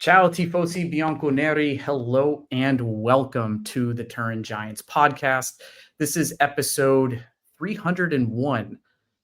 Ciao tifosi bianconeri, hello and welcome to the Turin Giants podcast. This is episode 301. I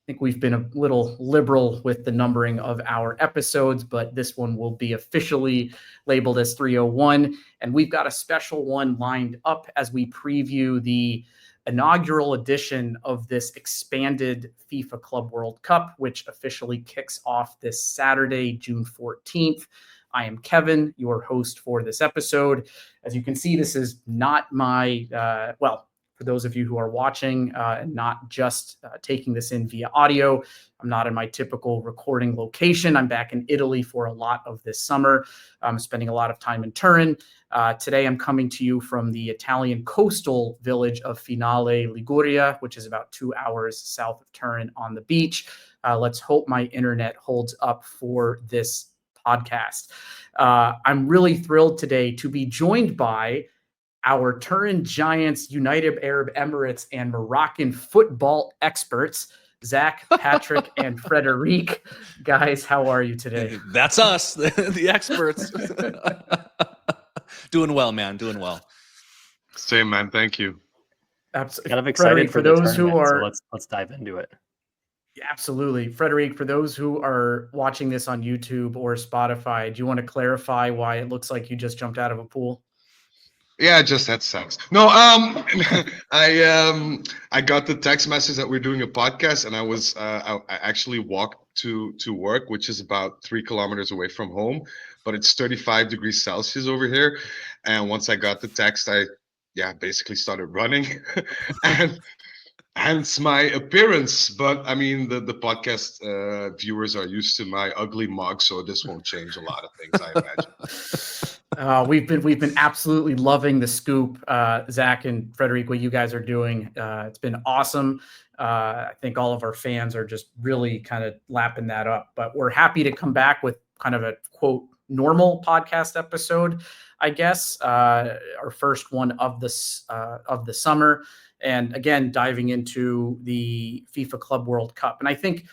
think we've been a little liberal with the numbering of our episodes, but this one will be officially labeled as 301. And we've got a special one lined up as we preview the inaugural edition of this expanded FIFA Club World Cup, which officially kicks off this Saturday, June 14th. I am Kevin, your host for this episode. As you can see, this is not my, for those of you who are watching and not just taking this in via audio, I'm not in my typical recording location. I'm back in Italy for a lot of this summer. I'm spending a lot of time in Turin. Today, I'm coming to you from the Italian coastal village of Finale, Liguria, which is about 2 hours south of Turin on the beach. Let's hope my internet holds up for this podcast. I'm really thrilled today to be joined by our Turin Giants, United Arab Emirates, and Moroccan football experts, Zach, Patrick, and Frederic. Guys, how are you today? That's us, the experts. Doing well, man. Doing well. Same, man. Thank you. Absolutely. Kind of excited for those who are. So let's dive into it. Absolutely. Frederic, for those who are watching this on YouTube or Spotify, do you want to clarify why it looks like you just jumped out of a pool? Yeah, I just had sex. No, I got the text message that we're doing a podcast, and I actually walked to work, which is about 3 kilometers away from home, but it's 35 degrees Celsius over here. And once I got the text, I basically started running, and hence my appearance. But I mean, the podcast viewers are used to my ugly mug, so this won't change a lot of things, I imagine. We've been absolutely loving the scoop, Zach and Frederic, what you guys are doing. It's been awesome. I think all of our fans are just really kind of lapping that up. But we're happy to come back with kind of a quote normal podcast episode, I guess, our first one of the summer. And again, diving into the FIFA Club World Cup. And I think,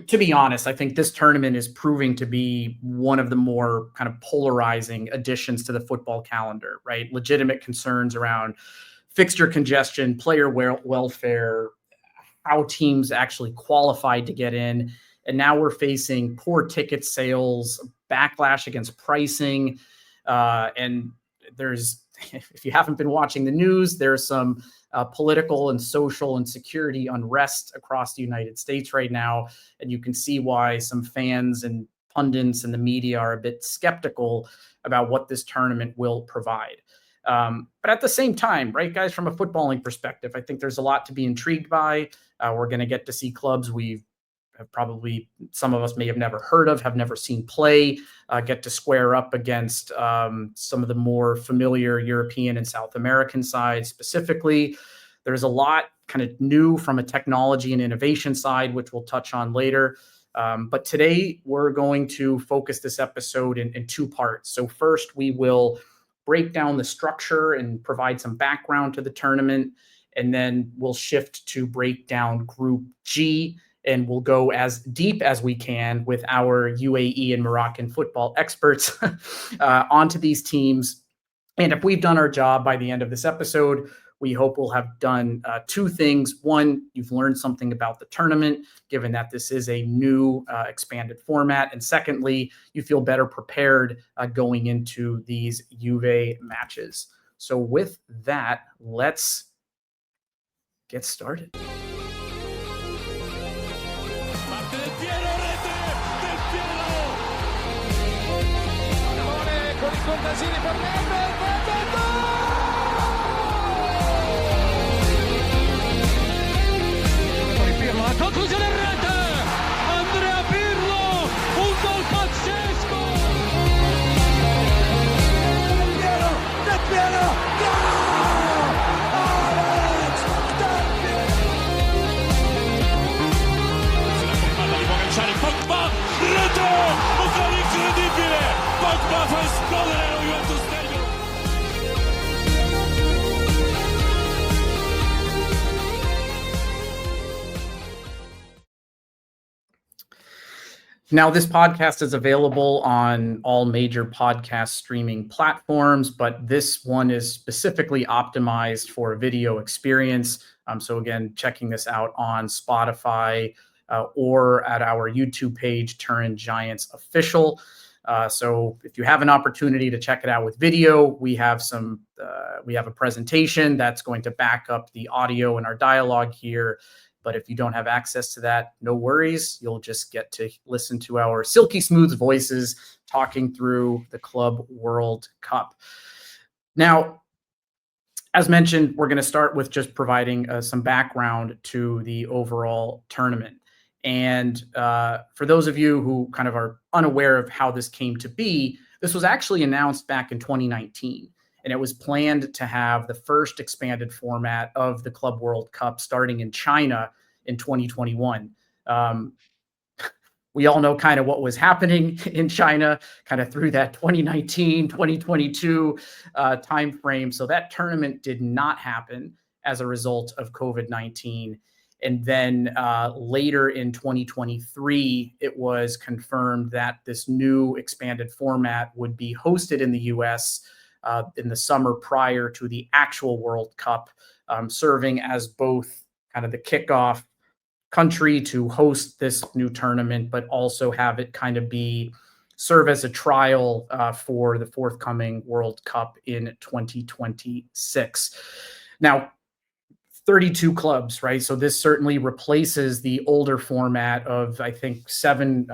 to be honest, I think this tournament is proving to be one of the more kind of polarizing additions to the football calendar, right? Legitimate concerns around fixture congestion, player welfare, how teams actually qualified to get in. And now we're facing poor ticket sales, backlash against pricing. And there's, if you haven't been watching the news, there's some political and social and security unrest across the United States right now. And you can see why some fans and pundits and the media are a bit skeptical about what this tournament will provide. But at the same time, right, guys, from a footballing perspective, I think there's a lot to be intrigued by. We're going to get to see clubs we've probably, some of us may have never heard of, have never seen play, get to square up against some of the more familiar European and South American sides specifically. There's a lot kind of new from a technology and innovation side, which we'll touch on later. But today we're going to focus this episode in 2 parts. So first, we will break down the structure and provide some background to the tournament. And then we'll shift to break down Group G, and we'll go as deep as we can with our UAE and Moroccan football experts onto these teams. And if we've done our job by the end of this episode, we hope we'll have done 2 things. One, you've learned something about the tournament, given that this is a new expanded format. And secondly, you feel better prepared going into these Juve matches. So with that, let's get started. Conclusione rete, Andrea Pirlo, un gol pazzesco. Del Piero, Alex, Del Piero. Sulla compagna di Pogacar, Pogba, rete, un gol incredibile. Pogba fa esplodere lo Juventus Stadium. Now, this podcast is available on all major podcast streaming platforms, but this one is specifically optimized for a video experience. So again, checking this out on Spotify or at our YouTube page, Turin Giants Official. So if you have an opportunity to check it out with video, we have a presentation that's going to back up the audio and our dialogue here. But if you don't have access to that, no worries. You'll just get to listen to our silky smooth voices talking through the Club World Cup. Now, as mentioned, we're going to start with just providing some background to the overall tournament. And for those of you who kind of are unaware of how this came to be, this was actually announced back in 2019. And it was planned to have the first expanded format of the Club World Cup starting in China in 2021. We all know kind of what was happening in China kind of through that 2019, 2022 timeframe. So that tournament did not happen as a result of COVID-19. And then later in 2023, it was confirmed that this new expanded format would be hosted in the US in the summer prior to the actual World Cup, serving as both kind of the kickoff country to host this new tournament, but also have it kind of serve as a trial for the forthcoming World Cup in 2026. Now, 32 clubs, right? So this certainly replaces the older format of, I think, seven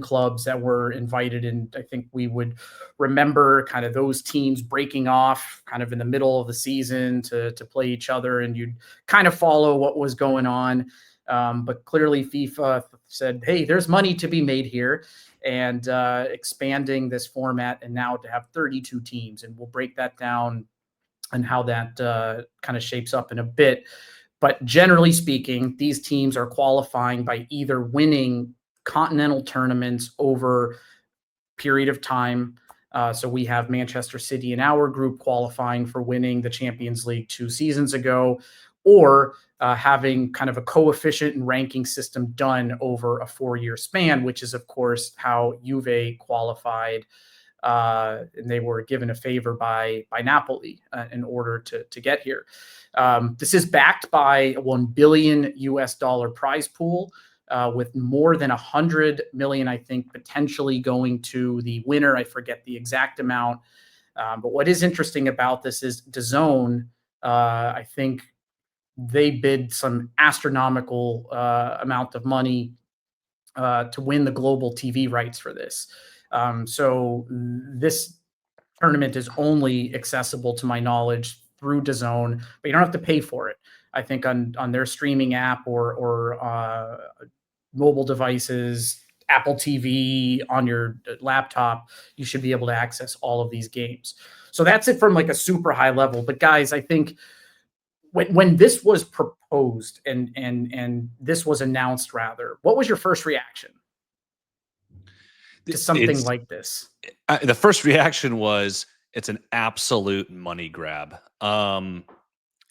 clubs that were invited. And I think we would remember kind of those teams breaking off kind of in the middle of the season to play each other, and you'd kind of follow what was going on. But clearly FIFA said, hey, there's money to be made here, and expanding this format and now to have 32 teams. And we'll break that down and how that kind of shapes up in a bit. But generally speaking, these teams are qualifying by either winning continental tournaments over a period of time. So we have Manchester City in our group qualifying for winning the Champions League 2 seasons ago, or having kind of a coefficient and ranking system done over a 4-year span, which is, of course, how Juve qualified. And they were given a favor by Napoli in order to get here. This is backed by a $1 billion prize pool, with more than 100 million, I think, potentially going to the winner. I forget the exact amount. But what is interesting about this is DAZN, I think they bid some astronomical amount of money to win the global TV rights for this. So this tournament is only accessible, to my knowledge, through DAZN, but you don't have to pay for it. I think on their streaming app or mobile devices, Apple TV, on your laptop, you should be able to access all of these games. So that's it from like a super high level. But guys, I think when this was proposed and this was announced, rather, what was your first reaction to something like this? The first reaction was it's an absolute money grab.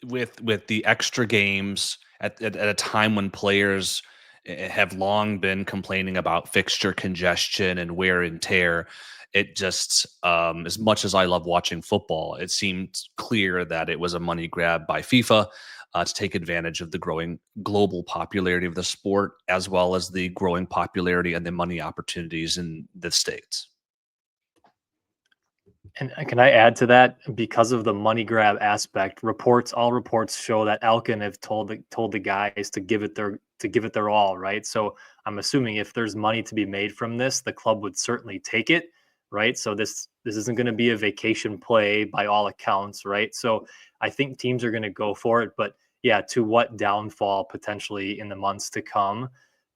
With the extra games at a time when players have long been complaining about fixture congestion and wear and tear. It just, as much as I love watching football, it seemed clear that it was a money grab by FIFA to take advantage of the growing global popularity of the sport, as well as the growing popularity and the money opportunities in the States. And can I add to that? Because of the money grab aspect, all reports show that Elkin have told the guys to give it their all, right? So I'm assuming if there's money to be made from this, the club would certainly take it, right? So this isn't going to be a vacation play by all accounts, right? So I think teams are going to go for it, but yeah, to what downfall potentially in the months to come?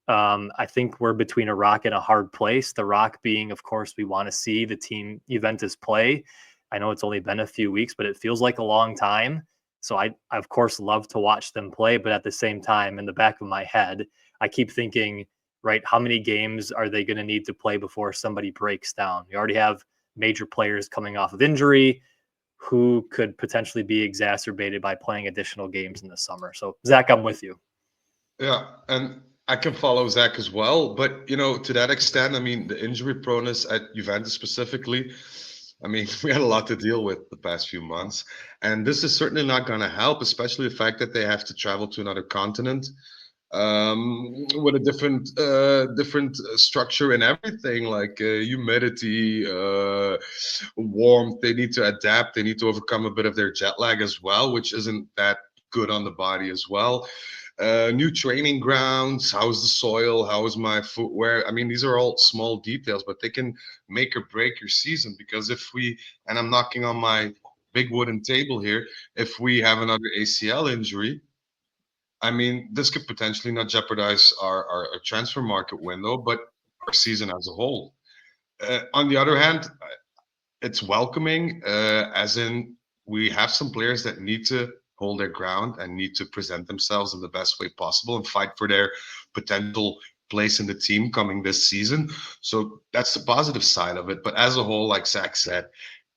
I think we're between a rock and a hard place. The rock being, of course, we want to see the team Juventus play. I know it's only been a few weeks, but it feels like a long time. So I of course, love to watch them play. But at the same time, in the back of my head, I keep thinking, right, how many games are they going to need to play before somebody breaks down? You already have major players coming off of injury who could potentially be exacerbated by playing additional games in the summer. So, Zach, I'm with you. Yeah, and I can follow Zach as well, but to that extent, I mean, the injury proneness at Juventus specifically, I mean, we had a lot to deal with the past few months, and this is certainly not going to help, especially the fact that they have to travel to another continent with a different structure and everything, like humidity, warmth. They need to adapt. They need to overcome a bit of their jet lag as well, which isn't that good on the body as well. New training grounds. How's the soil? How is my footwear? I mean, these are all small details, but they can make or break your season. Because and I'm knocking on my big wooden table here, if we have another ACL injury, I mean, this could potentially not jeopardize our transfer market window, but our season as a whole. On the other hand, it's welcoming, as in we have some players that need to hold their ground and need to present themselves in the best way possible and fight for their potential place in the team coming this season. So that's the positive side of it. But as a whole, like Zach said,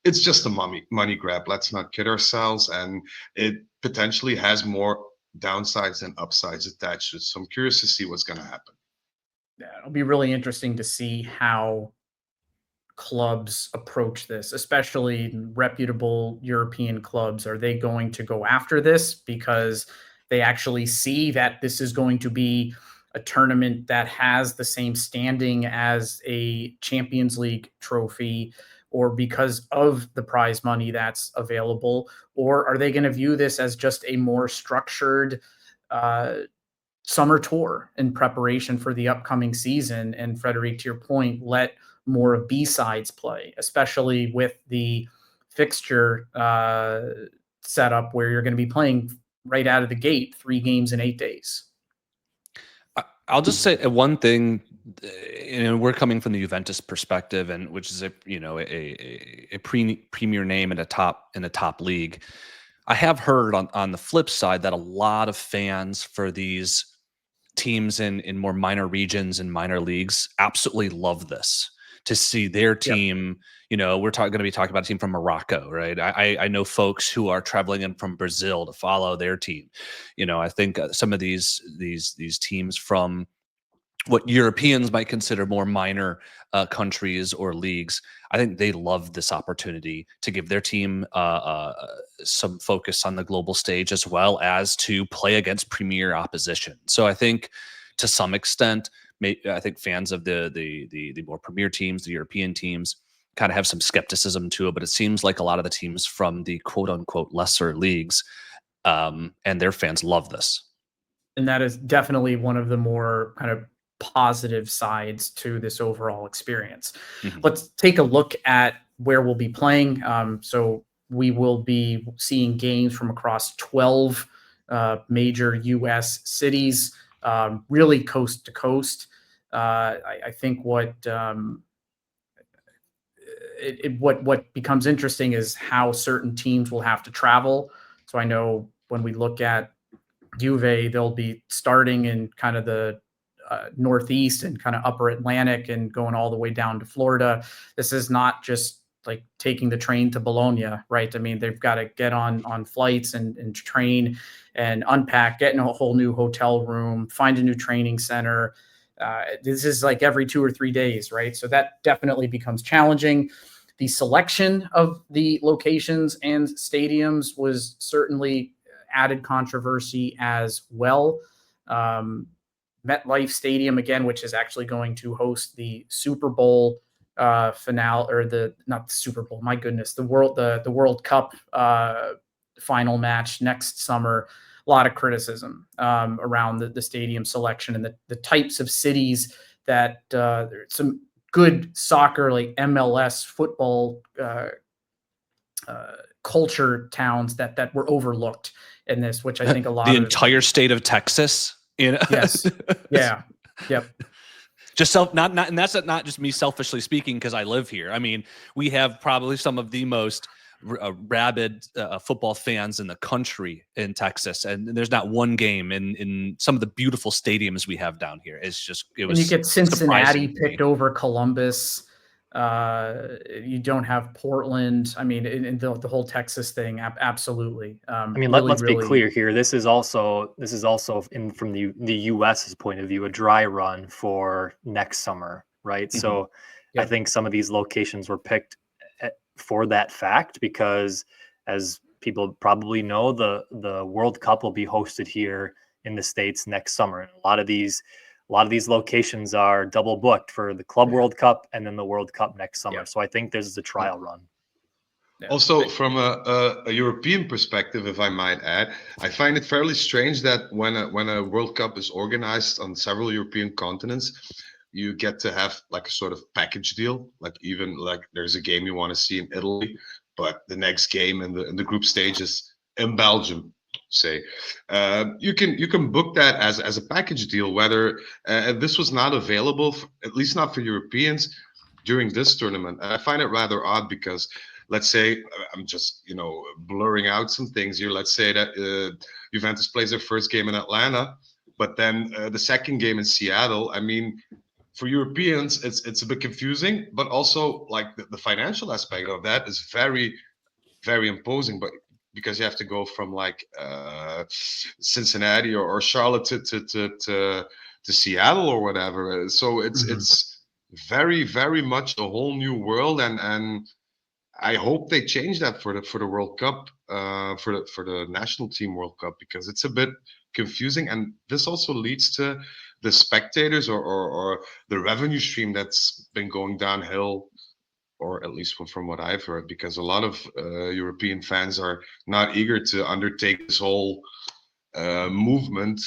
it's just a money grab. Let's not kid ourselves. And it potentially has more downsides and upsides attached to it. So I'm curious to see what's going to happen. Yeah, it'll be really interesting to see how clubs approach this, especially reputable European clubs. Are they going to go after this because they actually see that this is going to be a tournament that has the same standing as a Champions League trophy, or because of the prize money that's available? Or are they going to view this as just a more structured summer tour in preparation for the upcoming season? And Frederic, to your point, let more of B-sides play, especially with the fixture setup where you're going to be playing right out of the gate 3 games in 8 days. I'll just say one thing. We're coming from the Juventus perspective, and which is a premier name in a top league. I have heard on the flip side that a lot of fans for these teams in more minor regions and minor leagues absolutely love this, to see their team. Yep. We're going to be talking about a team from Morocco, right? I know folks who are traveling in from Brazil to follow their team. I think some of these teams from what Europeans might consider more minor countries or leagues, I think they love this opportunity to give their team some focus on the global stage, as well as to play against premier opposition. So I think to some extent, I think fans of the more premier teams, the European teams, kind of have some skepticism to it. But it seems like a lot of the teams from the quote unquote lesser leagues and their fans love this. And that is definitely one of the more kind of positive sides to this overall experience. Mm-hmm. Let's take a look at where we'll be playing. So we will be seeing games from across 12 major U.S. cities, really coast to coast. I think what becomes interesting is how certain teams will have to travel. So I know when we look at Juve, they'll be starting in kind of the Northeast and kind of upper Atlantic and going all the way down to Florida. This is not just like taking the train to Bologna, right? I mean, they've got to get on flights and train and unpack, get in a whole new hotel room, find a new training center. This is like every 2 or 3 days, right? So that definitely becomes challenging. The selection of the locations and stadiums was certainly added controversy as well. MetLife Stadium, again, which is actually going to host the Super Bowl finale, or not the Super Bowl, my goodness, the World Cup final match next summer. A lot of criticism around the stadium selection and the types of cities that some good soccer, like MLS football culture towns that were overlooked in this, which I think a lot the of entire state of Texas. Yes. Yeah. Yep. Just and that's not just me selfishly speaking, because I live here. I mean, we have probably some of the most rabid football fans in the country in Texas, and there's not one game in some of the beautiful stadiums we have down here. It was. And you get Cincinnati picked over Columbus. You don't have Portland. I mean, in the whole Texas thing, absolutely. I mean, Really, let's be really, clear here. This is also from the U.S.'s point of view, a dry run for next summer, right? Mhm. So I Yep. think some of these locations were picked for that fact because, as people probably know, the World Cup will be hosted here in the States next summer. And a lot of these locations are double booked for the Club World Cup and then the World Cup next summer. Yeah. So I think this is a trial run. Yeah. Also, from a European perspective, if I might add, I find it fairly strange that when a World Cup is organized on several European continents, you get to have like a sort of package deal. Like even like there's a game you want to see in Italy, but the next game in the group stage is in Belgium. Say, you can book that as a package deal. Whether this was not available, at least not for Europeans during this tournament, and I find it rather odd because let's say I'm just blurring out some things here. Let's say that Juventus plays their first game in Atlanta, but then the second game in Seattle. I mean, for Europeans, it's a bit confusing, but also like the financial aspect of that is very very imposing. But because you have to go from like Cincinnati or Charlotte to Seattle or whatever, so it's very very much a whole new world and I hope they change that for the World Cup, for the national team World Cup, because it's a bit confusing, and this also leads to the spectators or the revenue stream that's been going downhill, or at least from what I've heard, because a lot of European fans are not eager to undertake this whole movement,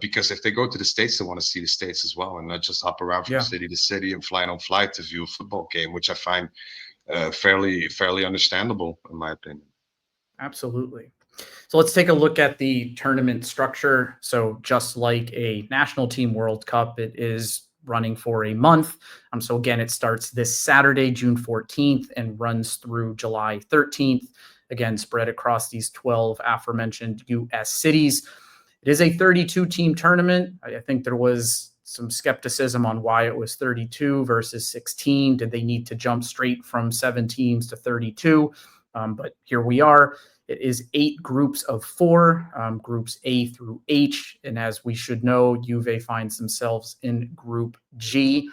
because if they go to the States, they want to see the States as well, and not just hop around from Yeah. city to city and flight on flight to view a football game, which I find fairly understandable in my opinion. Absolutely. So let's take a look at the tournament structure. So just like a national team World Cup, it is running for a month. So again, it starts this Saturday, June 14th, and runs through July 13th. Again, spread across these 12 aforementioned U.S. cities. It is a 32-team tournament. I think there was some skepticism on why it was 32 versus 16. Did they need to jump straight from 7 teams to 32? But here we are. It is 8 groups of 4, groups A through H. And as we should know, Juve finds themselves in Group G.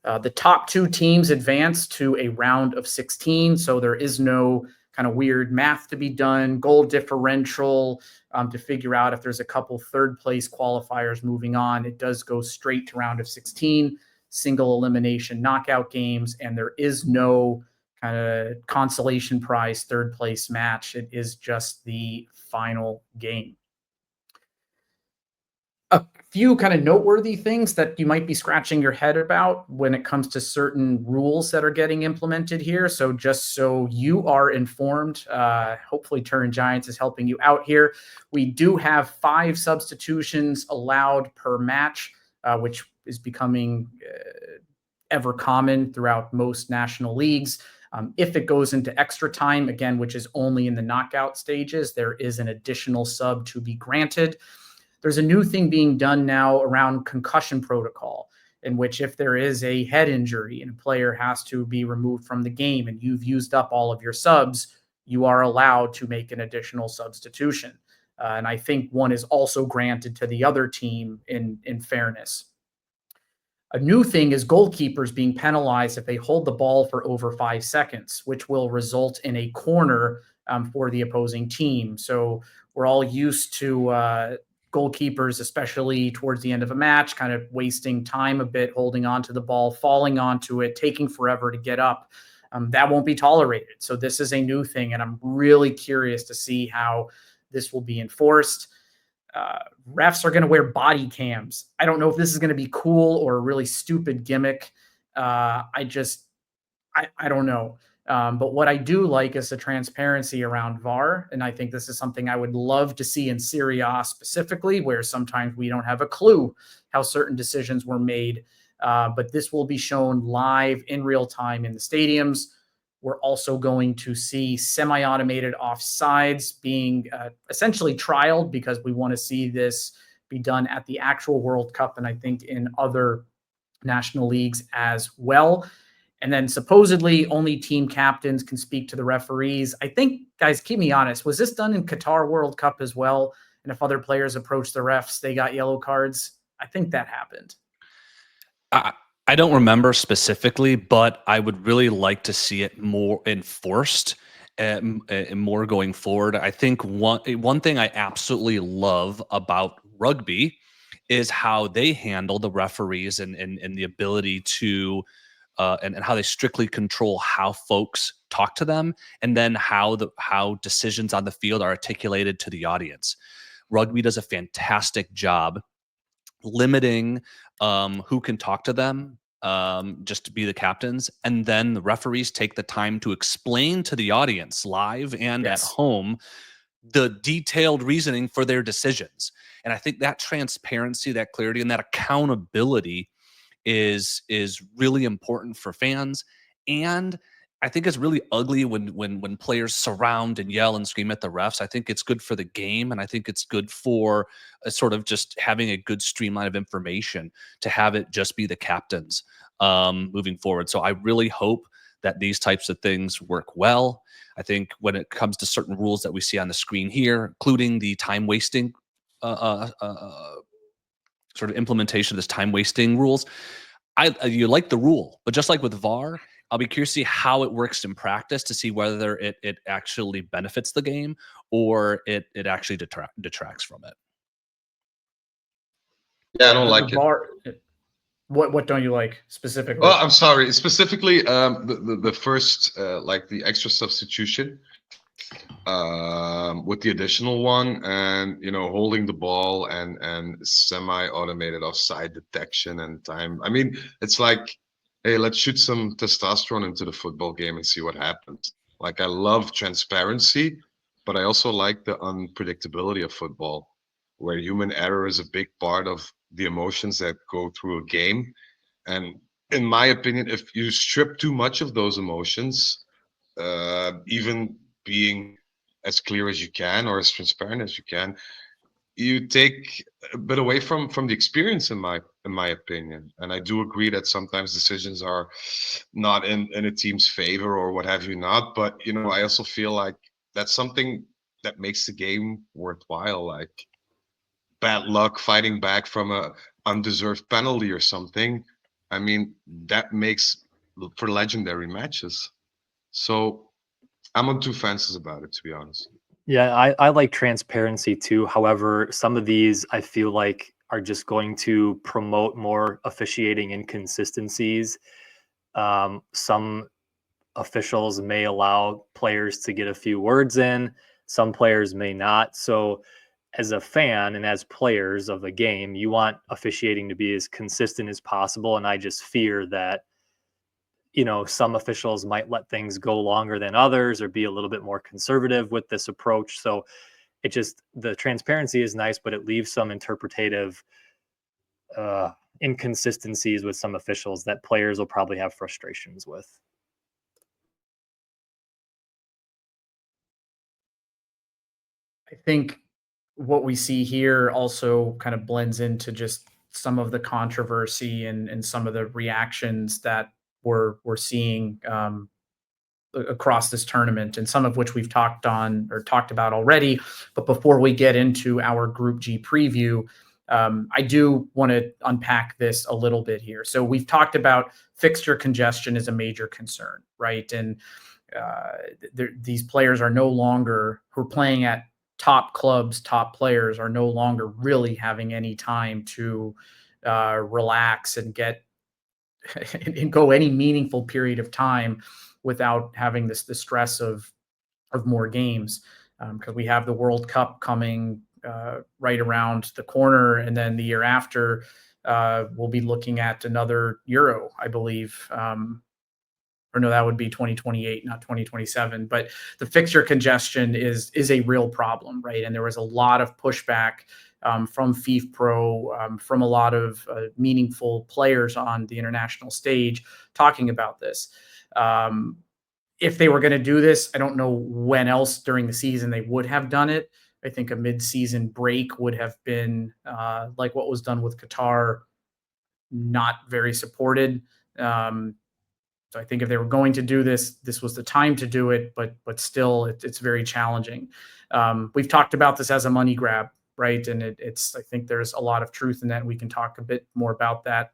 The top 2 teams advance to a round of 16. So there is no kind of weird math to be done, goal differential to figure out if there's a couple third place qualifiers moving on. It does go straight to round of 16, single elimination knockout games, and there is no kind of consolation prize third place match. It is just the final game. A few kind of noteworthy things that you might be scratching your head about when it comes to certain rules that are getting implemented here. So just so you are informed, hopefully Turin Giants is helping you out here. We do have 5 substitutions allowed per match, which is becoming ever common throughout most national leagues. If it goes into extra time, again, which is only in the knockout stages, there is an additional sub to be granted. There's a new thing being done now around concussion protocol, in which if there is a head injury and a player has to be removed from the game and you've used up all of your subs, you are allowed to make an additional substitution. And I think one is also granted to the other team in fairness. A new thing is goalkeepers being penalized if they hold the ball for over 5 seconds, which will result in a corner for the opposing team. So we're all used to goalkeepers, especially towards the end of a match, kind of wasting time a bit, holding on to the ball, falling onto it, taking forever to get up. That won't be tolerated. So this is a new thing, and I'm really curious to see how this will be enforced. Refs are going to wear body cams. I don't know if this is going to be cool or a really stupid gimmick. I don't know. But what I do like is the transparency around VAR. And I think this is something I would love to see in Serie A specifically, where sometimes we don't have a clue how certain decisions were made. But this will be shown live in real time in the stadiums. We're also going to see semi-automated offsides being essentially trialed, because we want to see this be done at the actual World Cup and I think in other national leagues as well. And then supposedly only team captains can speak to the referees. I think, guys, keep me honest. Was this done in Qatar World Cup as well? And if other players approached the refs, they got yellow cards. I think that happened. I don't remember specifically, but I would really like to see it more enforced and more going forward. I think one thing I absolutely love about rugby is how they handle the referees and the ability to and how they strictly control how folks talk to them, and then how decisions on the field are articulated to the audience. Rugby does a fantastic job limiting who can talk to them, just to be the captains, and then the referees take the time to explain to the audience live and at home the detailed reasoning for their decisions. And I think that transparency, that clarity, and that accountability is really important for fans. And I think it's really ugly when players surround and yell and scream at the refs. I think it's good for the game, and I think it's good for sort of just having a good streamline of information to have it just be the captains moving forward. So I really hope that these types of things work well. I think when it comes to certain rules that we see on the screen here, including the time wasting sort of implementation of this time wasting rules, you like the rule, but just like with VAR, I'll be curious to see how it works in practice to see whether it actually benefits the game or it actually detracts from it. Yeah, I don't like it. What don't you like specifically? Oh, I'm sorry. Specifically, the first like the extra substitution with the additional one, and holding the ball and semi-automated offside detection and time. I mean, it's like, hey, let's shoot some testosterone into the football game and see what happens. Like, I love transparency, but I also like the unpredictability of football, where human error is a big part of the emotions that go through a game. And in my opinion, if you strip too much of those emotions, even being as clear as you can or as transparent as you can, you take a bit away from the experience, in my opinion. And I do agree that sometimes decisions are not in a team's favor or what have you not. But I also feel like that's something that makes the game worthwhile. Like bad luck fighting back from a undeserved penalty or something. I mean, that makes for legendary matches. So I'm on two fences about it, to be honest. Yeah, I like transparency too. However, some of these I feel like are just going to promote more officiating inconsistencies. Some officials may allow players to get a few words in, some players may not. So, as a fan and as players of the game, you want officiating to be as consistent as possible. And I just fear that some officials might let things go longer than others or be a little bit more conservative with this approach. So the transparency is nice, but it leaves some interpretative inconsistencies with some officials that players will probably have frustrations with. I think what we see here also kind of blends into just some of the controversy and some of the reactions that we're seeing across this tournament, and some of which we've talked about already. But before we get into our Group G preview, I do want to unpack this a little bit here. So we've talked about fixture congestion is a major concern, right? And these players are no longer, who are playing at top clubs, top players, are no longer really having any time to relax and get and go any meaningful period of time without having the stress of more games, because we have the World Cup coming right around the corner, and then the year after we'll be looking at another Euro, I believe. Or no, that would be 2028, not 2027. But the fixture congestion is a real problem, right? And there was a lot of pushback from FIFPro, from a lot of meaningful players on the international stage talking about this. If they were going to do this, I don't know when else during the season they would have done it. I think a mid-season break would have been like what was done with Qatar, not very supported. So I think if they were going to do this, this was the time to do it. But still, it's very challenging. We've talked about this as a money grab, right? And it's I think there's a lot of truth in that. We can talk a bit more about that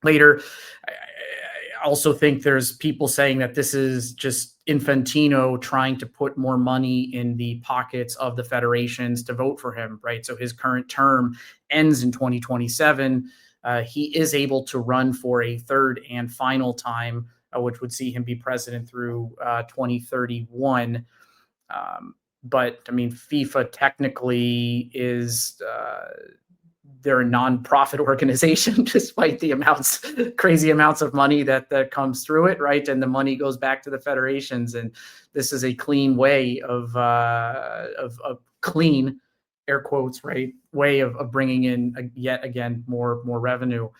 later. I also think there's people saying that this is just Infantino trying to put more money in the pockets of the federations to vote for him, right? So his current term ends in 2027. He is able to run for a third and final time, which would see him be president through 2031. But I mean, FIFA technically is they're a non-profit organization, despite the crazy amounts of money that comes through it, right? And the money goes back to the federations, and this is a clean way of clean, air quotes, right, way of bringing in yet again more revenue.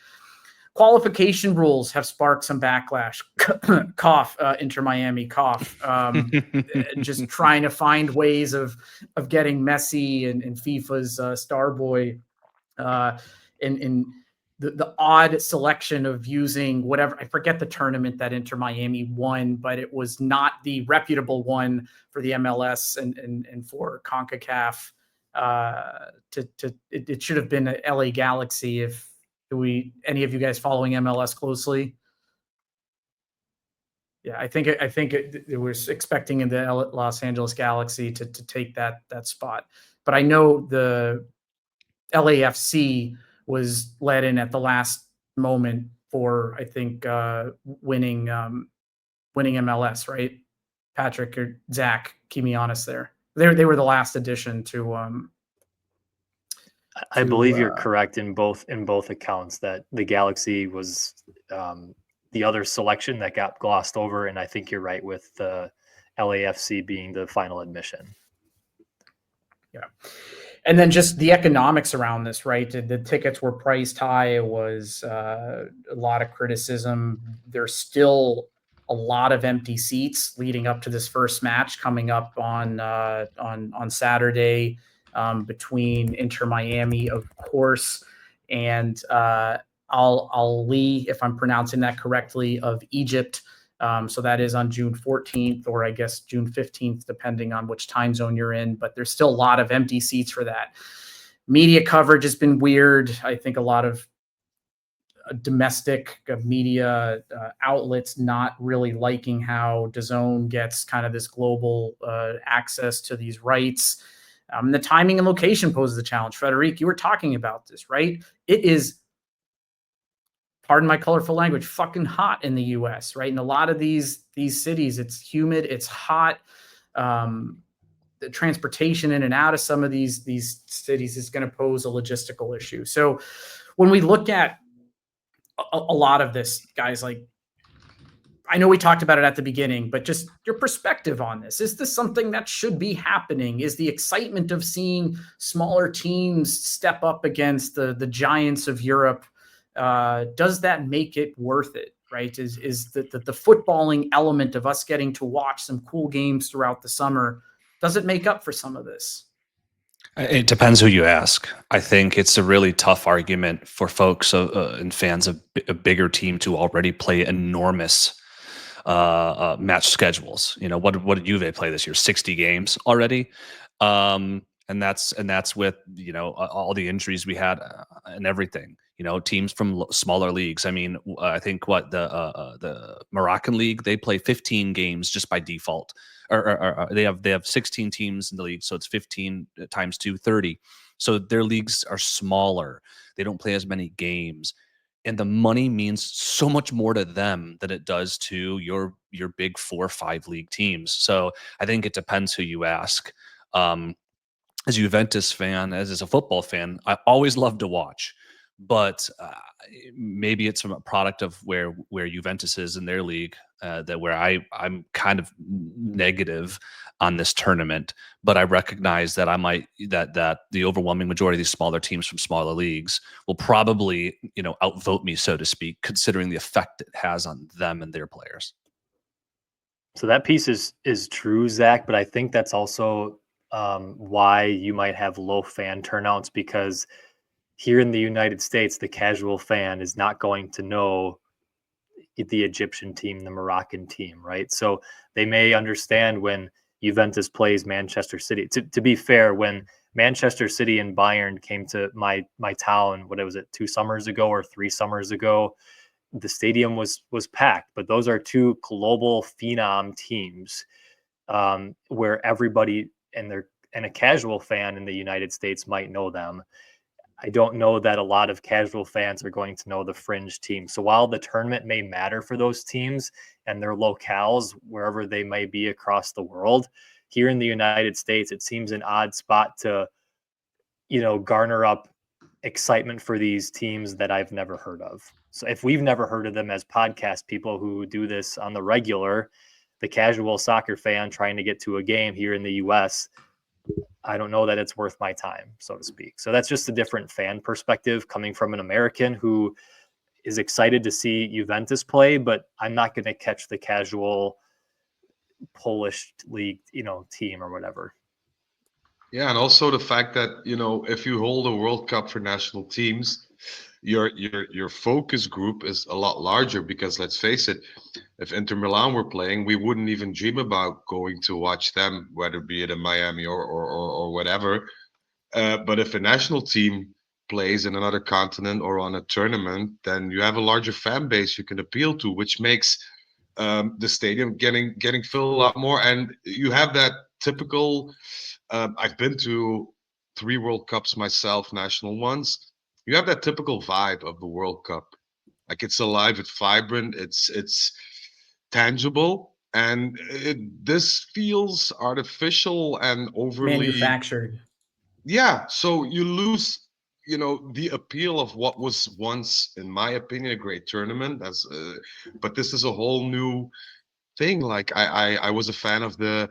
Qualification rules have sparked some backlash. Cough, Inter Miami, cough. Just trying to find ways of getting Messi and FIFA's star boy in the odd selection of using whatever, I forget the tournament that Inter Miami won, but it was not the reputable one for the MLS and for CONCACAF. It should have been a LA Galaxy. If any of you guys following MLS closely? Yeah, I think it was expecting in the Los Angeles Galaxy to take that spot, but I know the LAFC was let in at the last moment for, I think, winning MLS, right? Patrick or Zach, keep me honest there. They were the last addition to. I believe you're correct in both accounts, that the Galaxy was the other selection that got glossed over, and I think you're right with the LAFC being the final admission. Yeah. And then just the economics around this, right? The tickets were priced high. It was a lot of criticism. There's still a lot of empty seats leading up to this first match coming up on Saturday between Inter Miami, of course, and Al-Ali, if I'm pronouncing that correctly, of Egypt. So that is on June 14th, or I guess June 15th, depending on which time zone you're in. But there's still a lot of empty seats for that. Media coverage has been weird. I think a lot of domestic media outlets not really liking how DAZN gets kind of this global access to these rights. The timing and location poses a challenge. Frederic, you were talking about this, right? It is, pardon my colorful language, fucking hot in the US, right? In a lot of these cities, it's humid, it's hot. The transportation in and out of some of these cities is going to pose a logistical issue. So when we look at a lot of this, guys, like, I know we talked about it at the beginning, but just your perspective on this. Is this something that should be happening? Is the excitement of seeing smaller teams step up against the giants of Europe, does that make it worth it, right? Is the footballing element of us getting to watch some cool games throughout the summer, does it make up for some of this? It depends who you ask. I think it's a really tough argument for folks and fans of a bigger team to already play enormous match schedules. You know, what did Juve play this year? 60 games already. And that's with, you know, all the injuries we had and everything. You know, teams from smaller leagues. I mean, I think the Moroccan league, they play 15 games just by default. Or they have 16 teams in the league, so it's 15 times 2, 30. So their leagues are smaller. They don't play as many games, and the money means so much more to them than it does to your big 4 or 5 league teams. So I think it depends who you ask. As a Juventus fan, as a football fan, I always love to watch. But maybe it's a product of where Juventus is in their league, that where I'm kind of negative on this tournament. But I recognize that that the overwhelming majority of these smaller teams from smaller leagues will probably, you know, outvote me, so to speak, considering the effect it has on them and their players. So that piece is true, Zach. But I think that's also why you might have low fan turnouts, because here in the United States, the casual fan is not going to know the Egyptian team, the Moroccan team, right? So they may understand when Juventus plays Manchester City. To be fair, when Manchester City and Bayern came to my town, what was it, 2 summers ago or 3 summers ago, the stadium was packed. But those are two global phenom teams, where everybody and a casual fan in the United States might know them. I don't know that a lot of casual fans are going to know the fringe team. So while the tournament may matter for those teams and their locales, wherever they may be across the world, here in the United States, it seems an odd spot to, garner up excitement for these teams that I've never heard of. So if we've never heard of them as podcast people who do this on the regular, the casual soccer fan trying to get to a game here in the US, I don't know that it's worth my time, so to speak. So that's just a different fan perspective coming from an American who is excited to see Juventus play, but I'm not going to catch the casual Polish league, team or whatever. Yeah, and also the fact that, if you hold a World Cup for national teams, your focus group is a lot larger, because let's face it, if Inter Milan were playing, we wouldn't even dream about going to watch them, whether be it in Miami or whatever. But if a national team plays in another continent or on a tournament, then you have a larger fan base you can appeal to, which makes the stadium getting filled a lot more. And you have that typical. I've been to 3 World Cups myself, national ones. You have that typical vibe of the World Cup. Like, it's alive, it's vibrant, it's tangible, and this feels artificial and overly Manufactured. Yeah, so you lose, the appeal of what was once, in my opinion, a great tournament. But this is a whole new thing. Like, I was a fan of the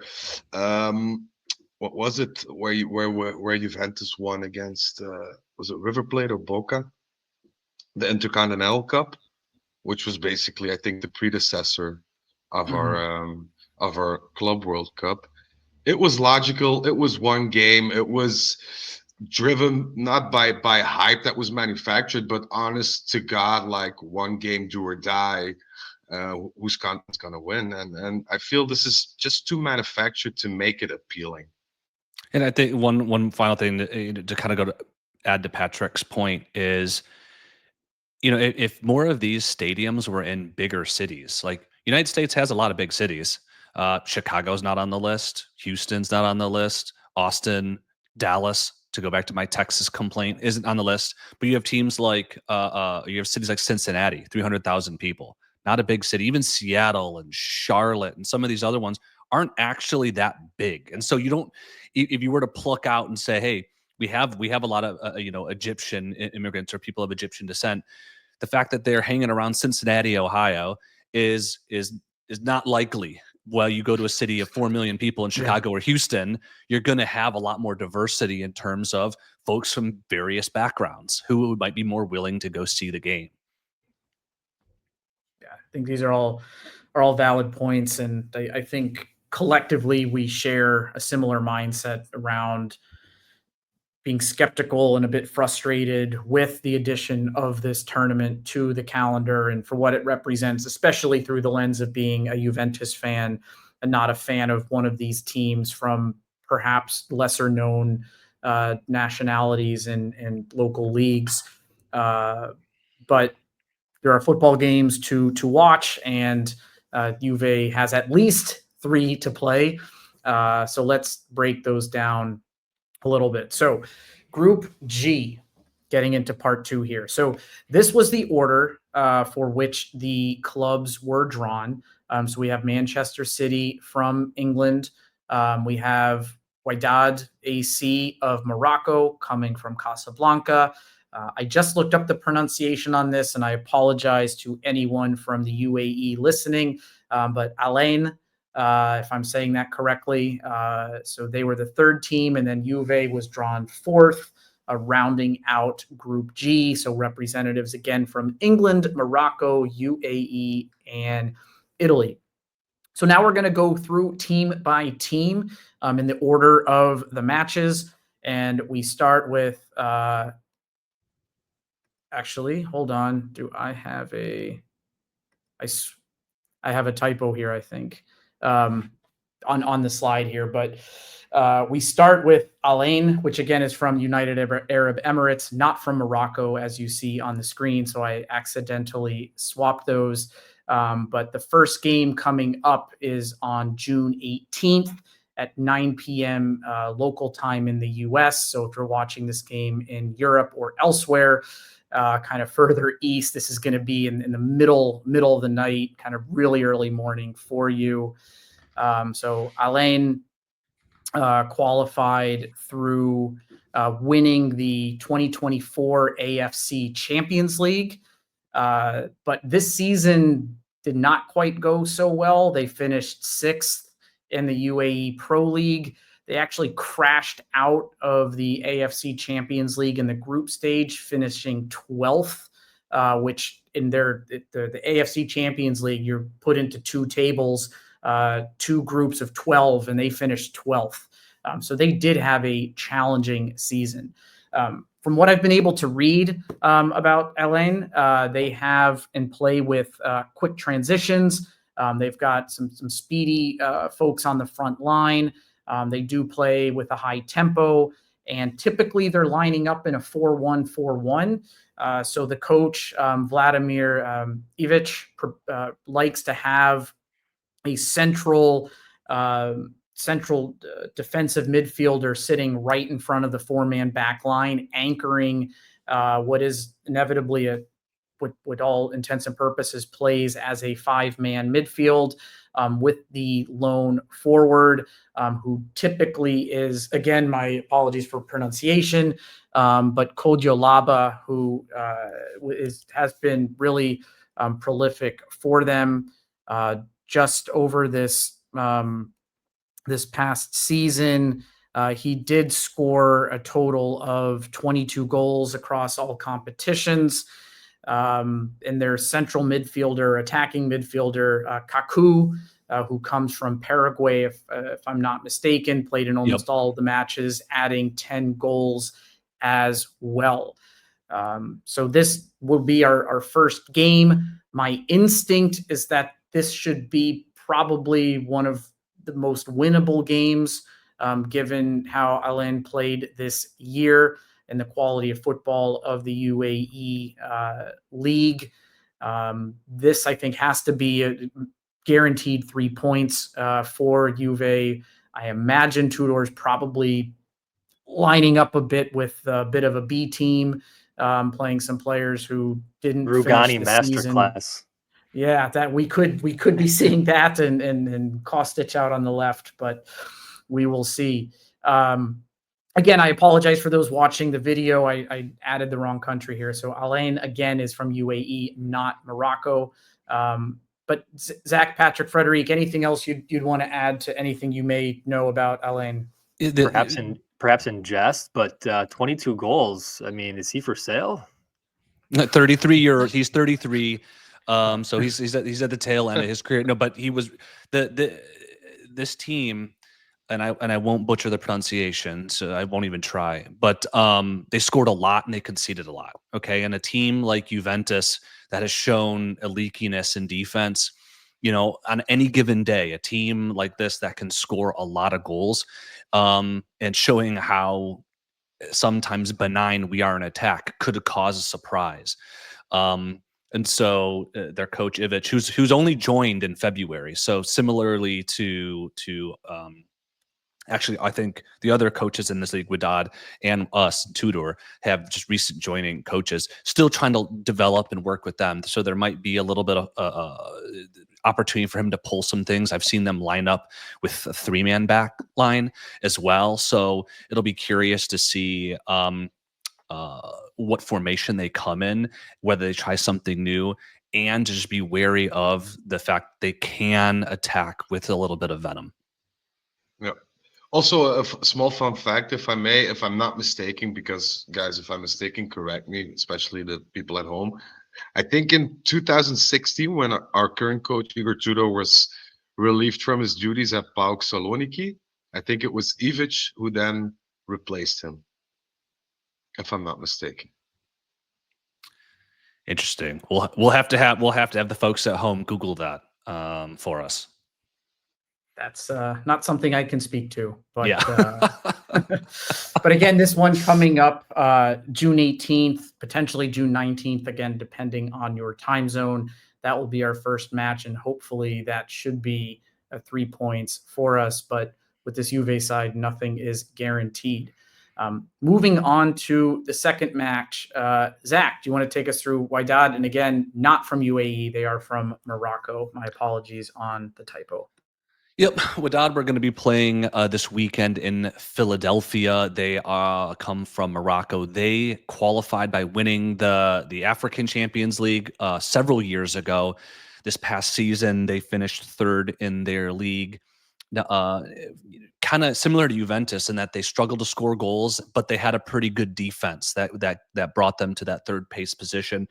what was it, where Juventus won against, was it River Plate or Boca, the Intercontinental Cup, which was basically, I think, the predecessor of our Club World Cup. It was logical. It was one game. It was driven not by hype that was manufactured, but honest to God, like, one game, do or die. Who's going to win? And I feel this is just too manufactured to make it appealing. And I think one final thing to kind of add to Patrick's point is, if more of these stadiums were in bigger cities, like United States has a lot of big cities. Chicago's not on the list. Houston's not on the list. Austin, Dallas, to go back to my Texas complaint, isn't on the list. But you have teams like, you have cities like Cincinnati, 300,000 people, not a big city. Even Seattle and Charlotte and some of these other ones aren't actually that big. And so you don't, if you were to pluck out and say, hey, we have a lot of Egyptian immigrants or people of Egyptian descent, the fact that they're hanging around Cincinnati, Ohio, is not likely. Well, you go to a city of 4 million people in Chicago or Houston, you're going to have a lot more diversity in terms of folks from various backgrounds who might be more willing to go see the game. Yeah, I think these are all valid points, and I think collectively we share a similar mindset around being skeptical and a bit frustrated with the addition of this tournament to the calendar and for what it represents, especially through the lens of being a Juventus fan and not a fan of one of these teams from perhaps lesser known nationalities and local leagues. But there are football games to watch, and Juve has at least 3 to play. So let's break those down a little bit. So Group G, getting into part 2 here. So this was the order for which the clubs were drawn. So we have Manchester City from England. We have Wydad AC of Morocco coming from Casablanca. I just looked up the pronunciation on this, and I apologize to anyone from the UAE listening, but Alain, if I'm saying that correctly. So they were the 3rd team, and then Juve was drawn 4th, rounding out Group G. So representatives again from England, Morocco, UAE, and Italy. So now we're going to go through team by team in the order of the matches. And we start with, actually, hold on. I I have a typo here, I think, on the slide here. But we start with Al Ain, which again is from United Arab Emirates, not from Morocco, as you see on the screen. So I accidentally swapped those. But the first game coming up is on June 18th at 9 p.m. Local time in the US. So if you're watching this game in Europe or elsewhere, kind of further east, this is going to be in the middle of the night, kind of really early morning for you. So Al Ain qualified through winning the 2024 AFC Champions League. But this season did not quite go so well. They finished 6th in the UAE Pro League. They actually crashed out of the AFC Champions League in the group stage, finishing 12th, which in the AFC Champions League, you're put into two tables, two groups of 12, and they finished 12th. So they did have a challenging season. From what I've been able to read about Al Ain, they have and play with quick transitions. They've got some speedy folks on the front line. They do play with a high tempo, and typically they're lining up in a 4-1-4-1. So the coach, Vladimir Ivic, likes to have a central defensive midfielder sitting right in front of the four-man back line, anchoring what is inevitably with all intents and purposes plays as a five-man midfield with the lone forward, who typically is, again, my apologies for pronunciation, but Kodiolaba, who has been really prolific for them just over this past season. He did score a total of 22 goals across all competitions. And their central midfielder, attacking midfielder, Kaku, who comes from Paraguay, if I'm not mistaken, played in almost all of the matches, adding 10 goals as well. So this will be our first game. My instinct is that this should be probably one of the most winnable games, given how Al Ain played this year and the quality of football of the UAE league. This, I think, has to be a guaranteed 3 points for Juve. I imagine Tudor's probably lining up a bit with a bit of a B team, playing some players who didn't Rugani finish the season. masterclass. Yeah, that we could be seeing that and Kostic out on the left, but we will see. Again, I apologize for those watching the video. I added the wrong country here. So Al Ain, again, is from UAE, not Morocco. But Zach, Patrick, Frederic, anything else you'd want to add to anything you may know about Al Ain? Perhaps in jest, but 22 goals. I mean, is he for sale? 33 years. He's 33. So he's at the tail end of his career. No, but he was this team, and I won't butcher the pronunciation, so I won't even try. But they scored a lot and they conceded a lot. Okay, and a team like Juventus that has shown a leakiness in defense, on any given day, a team like this that can score a lot of goals, and showing how sometimes benign we are in attack could cause a surprise. And so their coach Ivic, who's only joined in February, so similarly to actually, I think the other coaches in this league, Wadad and us, Tudor, have just recent joining coaches, still trying to develop and work with them. So there might be a little bit of opportunity for him to pull some things. I've seen them line up with a three-man back line as well. So it'll be curious to see what formation they come in, whether they try something new, and to just be wary of the fact they can attack with a little bit of venom. Yeah. Also, a small fun fact, if I may, if I'm not mistaken, because guys, if I'm mistaken, correct me, especially the people at home. I think in 2016, when our current coach Igor Tudor was relieved from his duties at PAOK Saloniki, I think it was Ivic who then replaced him, if I'm not mistaken. Interesting. We'll have to have the folks at home Google that for us. That's not something I can speak to, but Yeah. but again, this one coming up June 18th, potentially June 19th, again, depending on your time zone. That will be our first match, and hopefully that should be 3 points for us. But with this Juve side, nothing is guaranteed. Moving on to the second match, Zach, do you want to take us through Wydad? And again, not from UAE, they are from Morocco. My apologies on the typo. Yep, Wydad, we're going to be playing this weekend in Philadelphia. They come from Morocco. They qualified by winning the African Champions League several years ago. This past season, they finished third in their league. Kind of similar to Juventus in that they struggled to score goals, but they had a pretty good defense that brought them to that third place position.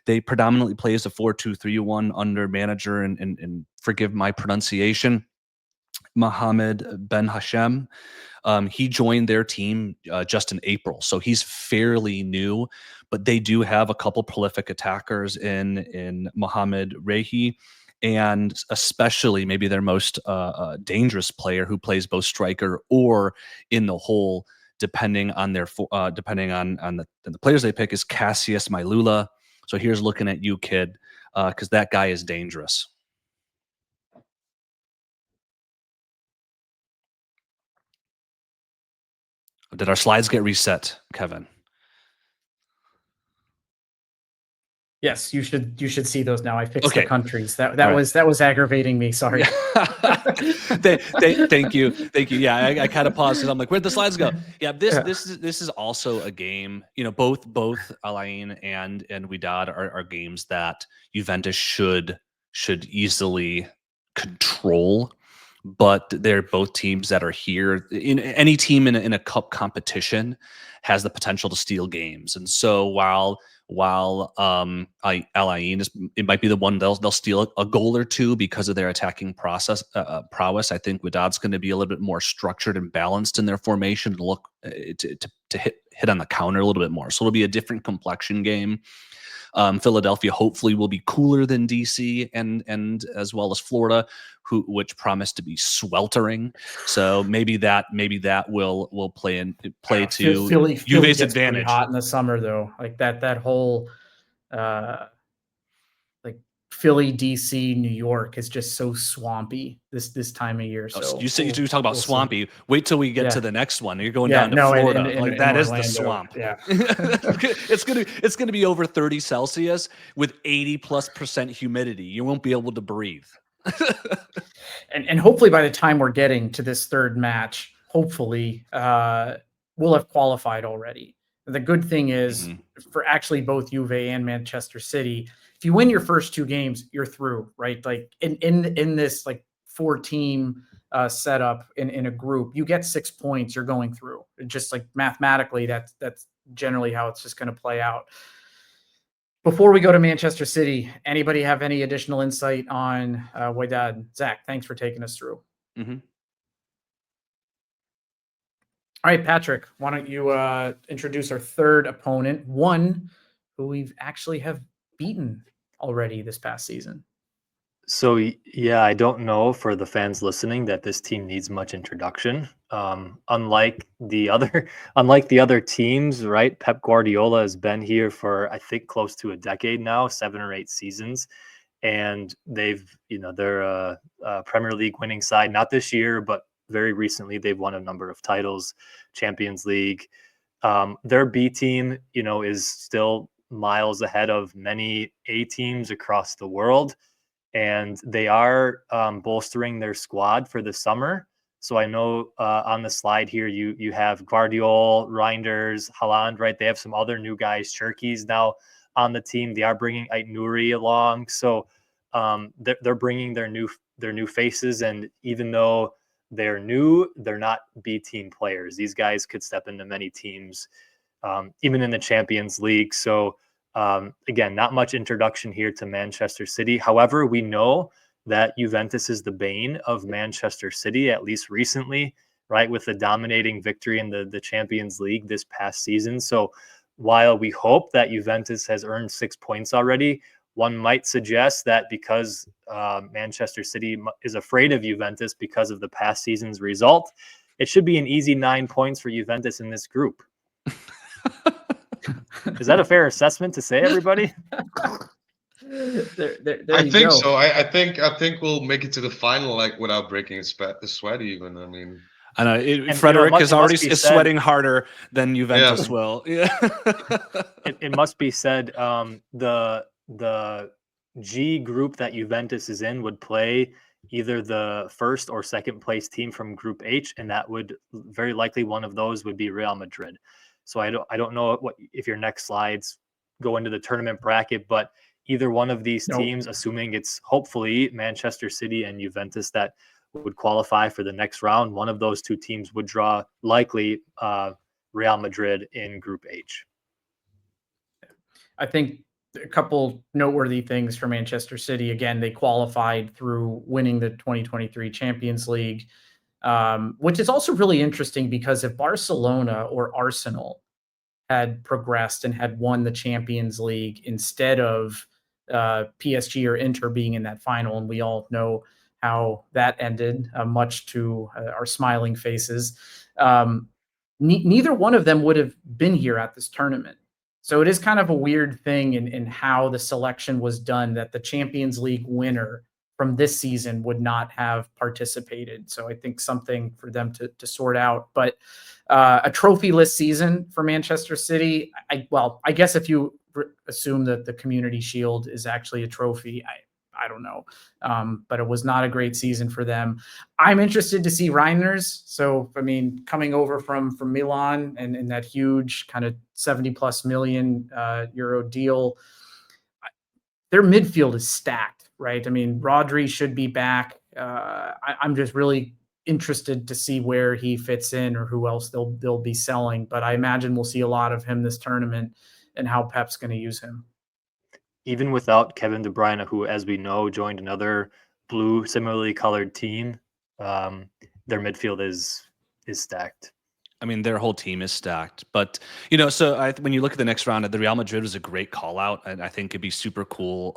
They predominantly play as a 4-2-3-1 under manager, and forgive my pronunciation, Mohammed Ben Hashem. He joined their team just in April, so he's fairly new, but they do have a couple prolific attackers in Mohamed Rehi, and especially maybe their most dangerous player who plays both striker or in the hole, depending on the players they pick, is Cassius Mailula. So here's looking at you, kid, because that guy is dangerous. Did our slides get reset, Kevin? Yes, you should see those now. I fixed Okay. the countries. That All was aggravating me. Sorry. Thank you. Yeah, I kind of paused and I'm like, where'd the slides go? Yeah, this is also a game. You know, both Al Ain and Wydad are games that Juventus should easily control. But they're both teams that are here. In any team in a cup competition has the potential to steal games, and so while Al Ain it might be the one they'll steal a goal or two because of their attacking prowess. I think Wydad's going to be a little bit more structured and balanced in their formation and look to hit on the counter a little bit more. So it'll be a different complexion game. Philadelphia hopefully will be cooler than DC and as well as Florida, which promise to be sweltering. So maybe that will play to Philly Juve's gets pretty advantage. hot in the summer though. Like that whole like Philly, DC, New York is just so swampy this time of year. So you talk about swampy. See. Wait till we get to the next one. You're going down to Florida. That is the swamp. Yeah. it's gonna be over 30 Celsius with 80+% humidity. You won't be able to breathe. and hopefully by the time we're getting to this third match, hopefully we'll have qualified already. The good thing is for actually both Juve and Manchester City, if you win your first two games, you're through, right? Like in this like 4-team setup in a group, you get 6 points, you're going through. Just like mathematically, that's generally how it's just going to play out. Before we go to Manchester City, anybody have any additional insight on Wydad? Zach, thanks for taking us through. Mm-hmm. All right, Patrick, why don't you introduce our third opponent, one who we've actually have beaten already this past season. So yeah, I don't know for the fans listening that this team needs much introduction. Unlike the other teams, right? Pep Guardiola has been here for I think close to a decade now, 7 or 8 seasons, and they're a Premier League winning side. Not this year, but very recently they've won a number of titles, Champions League. Their B team, is still miles ahead of many A teams across the world. And they are bolstering their squad for the summer. So I know on the slide here, you have Guardiola, Reinders, Haaland, right? They have some other new guys, Cherki's now on the team. They are bringing Ait Nouri along. So they're bringing their new faces. And even though they're new, they're not B team players. These guys could step into many teams, even in the Champions League. So again, not much introduction here to Manchester City. However, we know that Juventus is the bane of Manchester City, at least recently, right? With the dominating victory in the Champions League this past season. So while we hope that Juventus has earned 6 points already, one might suggest that because Manchester City is afraid of Juventus because of the past season's result, it should be an easy 9 points for Juventus in this group. Is that a fair assessment to say, everybody? There I you think go. so. I think we'll make it to the final like without breaking a sweat even. I mean, I know And, Frederick it is must already be is said- sweating harder than Juventus Yeah. will. Yeah. It must be said, the G group that Juventus is in would play either the first or second place team from Group H, and that would very likely one of those would be Real Madrid. So I don't know what if your next slides go into the tournament bracket, but either one of these No. teams, assuming it's hopefully Manchester City and Juventus that would qualify for the next round, one of those two teams would draw likely Real Madrid in Group H. I think a couple noteworthy things for Manchester City. Again, they qualified through winning the 2023 Champions League, which is also really interesting because if Barcelona or Arsenal had progressed and had won the Champions League instead of PSG or Inter being in that final, and we all know how that ended, much to our smiling faces, neither one of them would have been here at this tournament. So it is kind of a weird thing in how the selection was done that the Champions League winner from this season would not have participated. So I think something for them to sort out. But a trophyless season for Manchester City, I guess if you assume that the Community Shield is actually a trophy, I don't know. But it was not a great season for them. I'm interested to see Reiners. So, I mean, coming over from Milan and that huge kind of 70+ million euro deal, their midfield is stacked, right? I mean, Rodri should be back. I'm just really interested to see where he fits in or who else they'll be selling. But I imagine we'll see a lot of him this tournament and how Pep's going to use him. Even without Kevin De Bruyne, who, as we know, joined another blue, similarly colored team, their midfield is stacked. I mean, their whole team is stacked. But, so when you look at the next round, the Real Madrid was a great call out. And I think it'd be super cool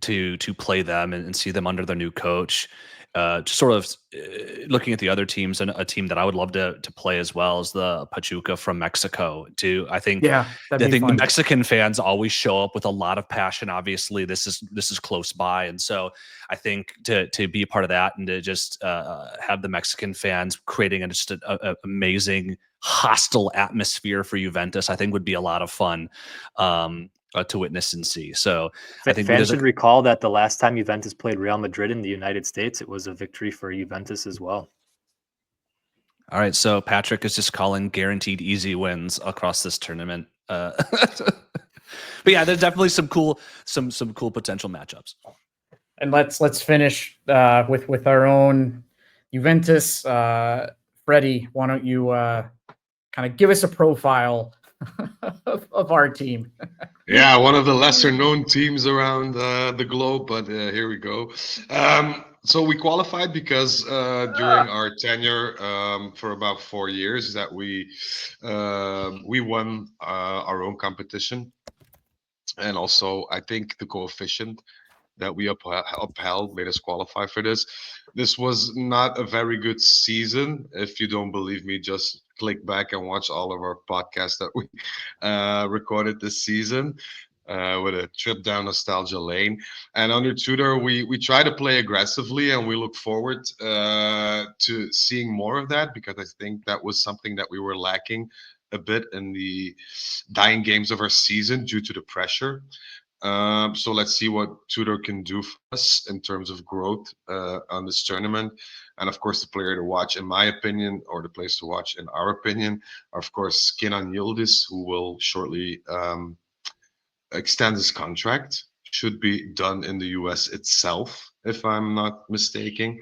to play them and see them under their new coach. Just sort of looking at the other teams, and a team that I would love to play as well is the Pachuca from Mexico. I think the Mexican fans always show up with a lot of passion. Obviously, this is close by, and so I think to be a part of that and to just have the Mexican fans creating just an amazing hostile atmosphere for Juventus, I think would be a lot of fun. To witness and see. So I think fans should recall that the last time Juventus played Real Madrid in the United States, it was a victory for Juventus as well. All right, so Patrick is just calling guaranteed easy wins across this tournament. But yeah, there's definitely some cool potential matchups. And let's finish with our own Juventus. Freddie, why don't you kind of give us a profile of our team? Yeah, one of the lesser known teams around the globe, but here we go. So we qualified because during our tenure for about 4 years that we won our own competition, and also I think the coefficient that we upheld made us qualify for this. This was not a very good season. If you don't believe me, just click back and watch all of our podcasts that we recorded this season with a trip down nostalgia lane. And under Tudor, we try to play aggressively, and we look forward to seeing more of that, because I think that was something that we were lacking a bit in the dying games of our season due to the pressure. So let's see what Tudor can do for us in terms of growth on this tournament. And of course, the player to watch, in my opinion, or the place to watch, in our opinion, are of course Kenan Yildiz, who will shortly extend his contract. Should be done in the US itself, if I'm not mistaken.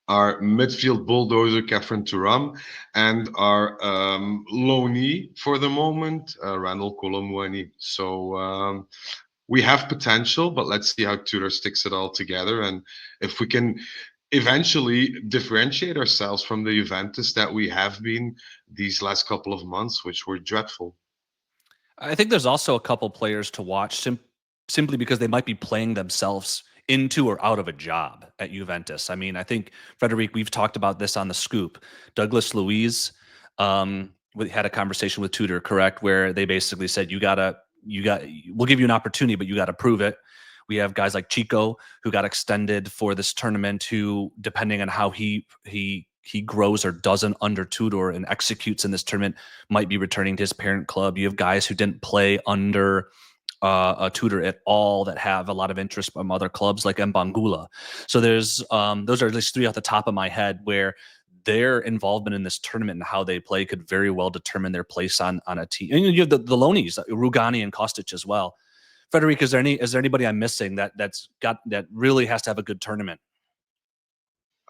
Our midfield bulldozer, Kefren Turam, and our loanee for the moment, Randall Colomwani. So we have potential, but let's see how Tudor sticks it all together, and if we can eventually differentiate ourselves from the Juventus that we have been these last couple of months, which were dreadful. I think there's also a couple players to watch simply because they might be playing themselves into or out of a job at Juventus. I mean, I think Frederic, we've talked about this on the scoop. Douglas Luiz, we had a conversation with Tudor, correct, where they basically said we'll give you an opportunity, but you got to prove it. We have guys like Chico who got extended for this tournament, who, depending on how he grows or doesn't under Tudor and executes in this tournament, might be returning to his parent club. You have guys who didn't play under a Tudor at all that have a lot of interest from other clubs like Mbangula. So there's those are at least three off the top of my head where their involvement in this tournament and how they play could very well determine their place on a team. And you have the loanies, Rugani and Kostic as well. Frederic, is there anybody I'm missing that really has to have a good tournament?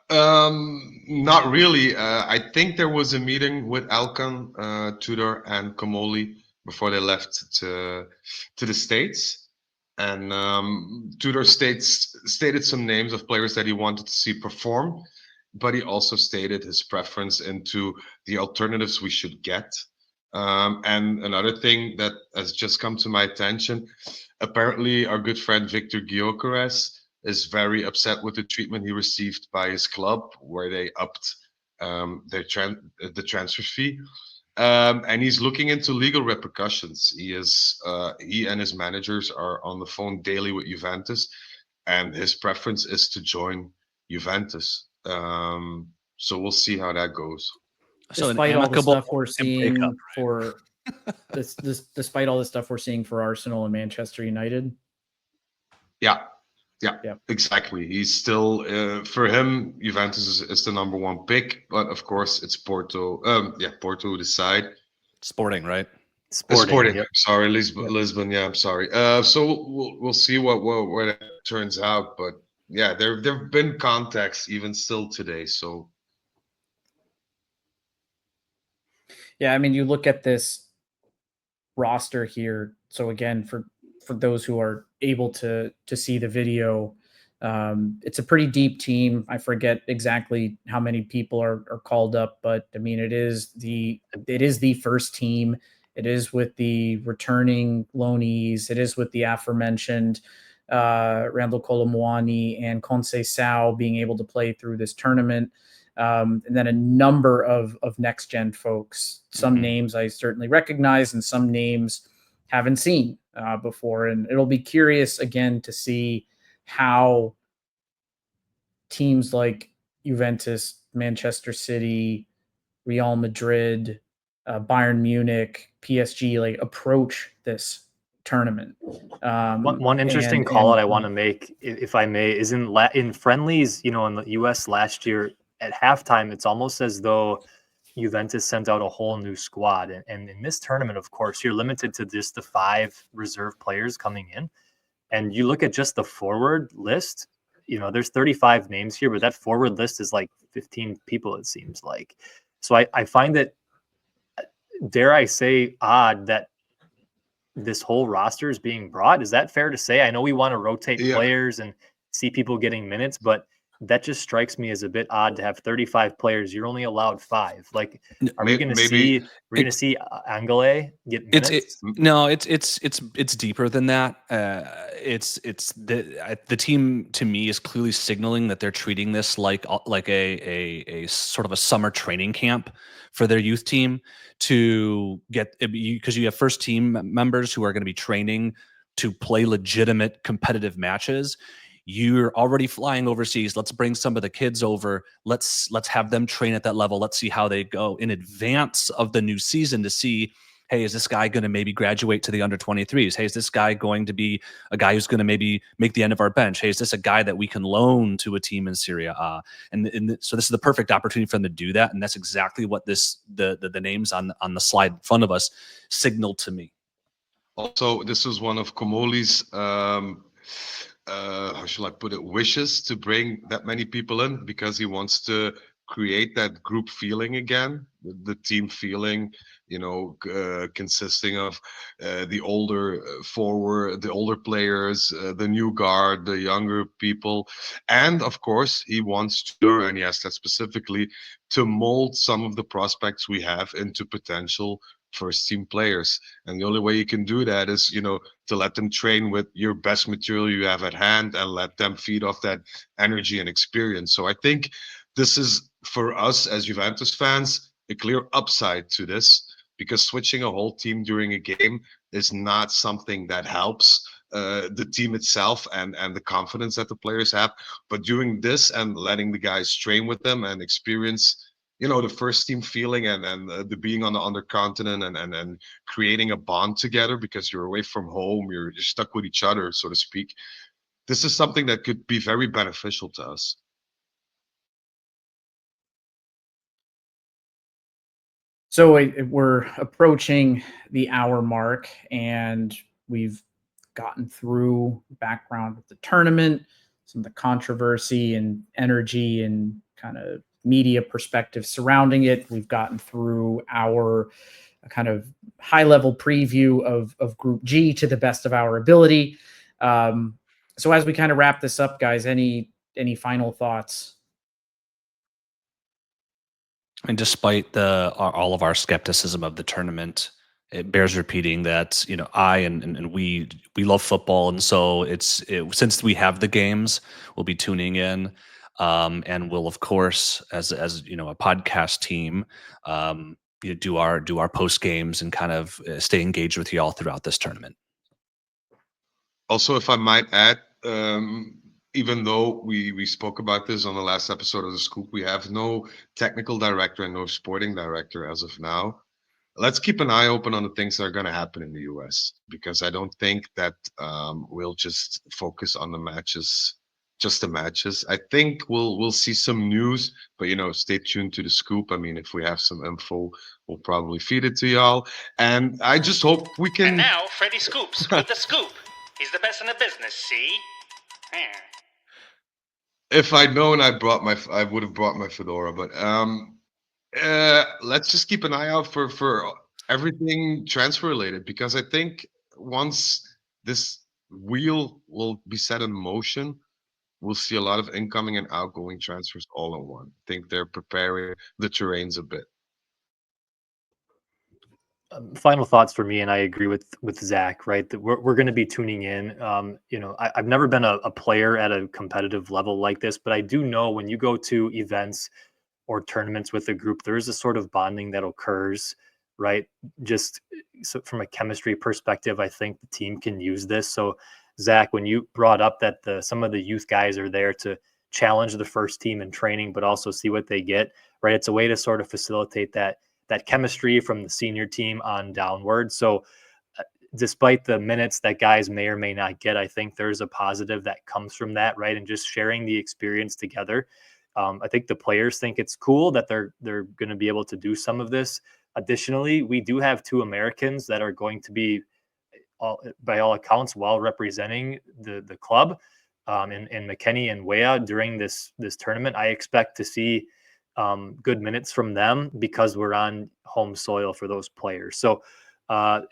Not really. I think there was a meeting with Alkan, Tudor, and Komoli before they left to the States, and Tudor stated some names of players that he wanted to see perform, but he also stated his preference into the alternatives we should get. And another thing that has just come to my attention, apparently our good friend Victor Gyökeres is very upset with the treatment he received by his club, where they upped the transfer fee. And he's looking into legal repercussions. He and his managers are on the phone daily with Juventus, and his preference is to join Juventus. So we'll see how that goes. So Despite all the stuff we're seeing breakup, for despite all the stuff we're seeing for Arsenal and Manchester United. Yeah, Yeah. exactly. He's still for him, Juventus is the number one pick, but of course it's Porto. Porto decide. Sporting, right? Sporting. Yep. Sorry, Lisbon. Yeah, I'm sorry. So we'll see where that turns out. But yeah, there've been contacts even still today. So Yeah, I mean, you look at this roster here. So again, for those who are able to see the video, it's a pretty deep team. I forget exactly how many people are called up, but I mean, it is the first team. It is with the returning loanees. It is with the aforementioned Randall Colomwani and Conceição being able to play through this tournament. And then a number of next gen folks. Some names I certainly recognize, and some names haven't seen before. And it'll be curious again to see how teams like Juventus, Manchester City, Real Madrid, Bayern Munich, PSG like approach this tournament. One interesting call that I want to make, if I may, is in friendlies. In the U.S. last year at halftime, it's almost as though Juventus sent out a whole new squad. And in this tournament, of course, you're limited to just the 5 reserve players coming in. And you look at just the forward list, there's 35 names here, but that forward list is like 15 people, it seems like. So I find it, dare I say, odd that this whole roster is being brought. Is that fair to say? I know we want to rotate players and see people getting minutes, but that just strikes me as a bit odd to have 35 players. You're only allowed 5. Like, are we going to see? We're going to see Angele get minutes? It's deeper than that. The team to me is clearly signaling that they're treating this like a sort of a summer training camp for their youth team to get, because you have first team members who are going to be training to play legitimate competitive matches. You're already flying overseas. Let's bring some of the kids over. Let's have them train at that level. Let's see how they go in advance of the new season to see, hey, is this guy going to maybe graduate to the under 23s? Hey, is this guy going to be a guy who's going to maybe make the end of our bench? Hey, is this a guy that we can loan to a team in Serie A? So this is the perfect opportunity for them to do that. And that's exactly what the names on the slide in front of us signaled to me. Also, this was one of Komoli's how shall I put it, wishes to bring that many people in, because he wants to create that group feeling again, the team feeling, consisting of the older forward, the older players, the new guard, the younger people. And of course, he wants to, and he has that specifically, to mold some of the prospects we have into potential first team players. And the only way you can do that is, to let them train with your best material you have at hand and let them feed off that energy and experience. So I think this is, for us as Juventus fans, a clear upside to this, because switching a whole team during a game is not something that helps the team itself and the confidence that the players have. But doing this and letting the guys train with them and experience, the first team feeling and the being on the continent and creating a bond together, because you're away from home, you're stuck with each other, so to speak. This is something that could be very beneficial to us. So we're approaching the hour mark, and we've gotten through background of the tournament, some of the controversy and energy and kind of media perspective surrounding it. We've gotten through our kind of high-level preview of Group G to the best of our ability. So as we kind of wrap this up, guys, any final thoughts? And despite all of our skepticism of the tournament, it bears repeating that I and we love football, and so since we have the games, we'll be tuning in, and we'll, of course, as a podcast team, do our post games and kind of stay engaged with y'all throughout this tournament. Also, if I might add, even though we spoke about this on the last episode of The Scoop, we have no technical director and no sporting director as of now. Let's keep an eye open on the things that are going to happen in the US, because I don't think that we'll just focus on the matches, just the matches. I think we'll see some news, but stay tuned to The Scoop. I mean, if we have some info, we'll probably feed it to y'all. And I just hope we can. And now, Freddy Scoops with The Scoop. He's the best in the business, see? If I'd known, I would have brought my fedora. But let's just keep an eye out for everything transfer related, because I think once this wheel will be set in motion, we'll see a lot of incoming and outgoing transfers all in one. I think they're preparing the terrains a bit. Final thoughts for me, and I agree with Zach, right? That we're going to be tuning in. I've never been a player at a competitive level like this, but I do know when you go to events or tournaments with a group, there is a sort of bonding that occurs, right? Just so from a chemistry perspective, I think the team can use this. So, Zach, when you brought up that some of the youth guys are there to challenge the first team in training, but also see what they get, right? It's a way to sort of facilitate that chemistry from the senior team on downward. So despite the minutes that guys may or may not get, I think there's a positive that comes from that, right? And just sharing the experience together. I think the players think it's cool that they're going to be able to do some of this. Additionally, we do have 2 Americans that are going to be, by all accounts, well representing the club, in McKennie and Weah during this tournament. I expect to see good minutes from them because we're on home soil for those players. So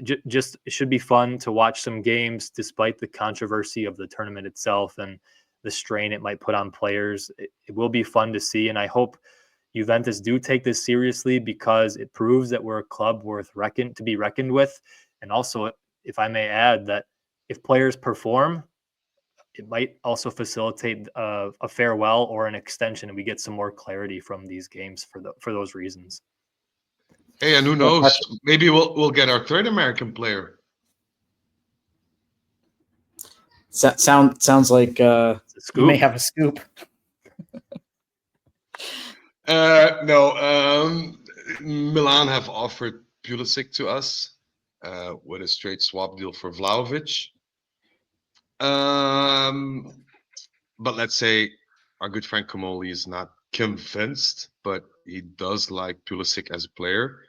just it should be fun to watch some games despite the controversy of the tournament itself and the strain it might put on players. It will be fun to see, and I hope Juventus do take this seriously, because it proves that we're a club worth to be reckoned with. And also, if I may add, that if players perform, it might also facilitate a farewell or an extension, and we get some more clarity from these games for those reasons. Hey, and who knows? Maybe we'll get our 3rd American player. Sounds like you may have a scoop. No, Milan have offered Pulisic to us with a straight swap deal for Vlahovic. But let's say our good friend Kamoli is not convinced, but he does like Pulisic as a player.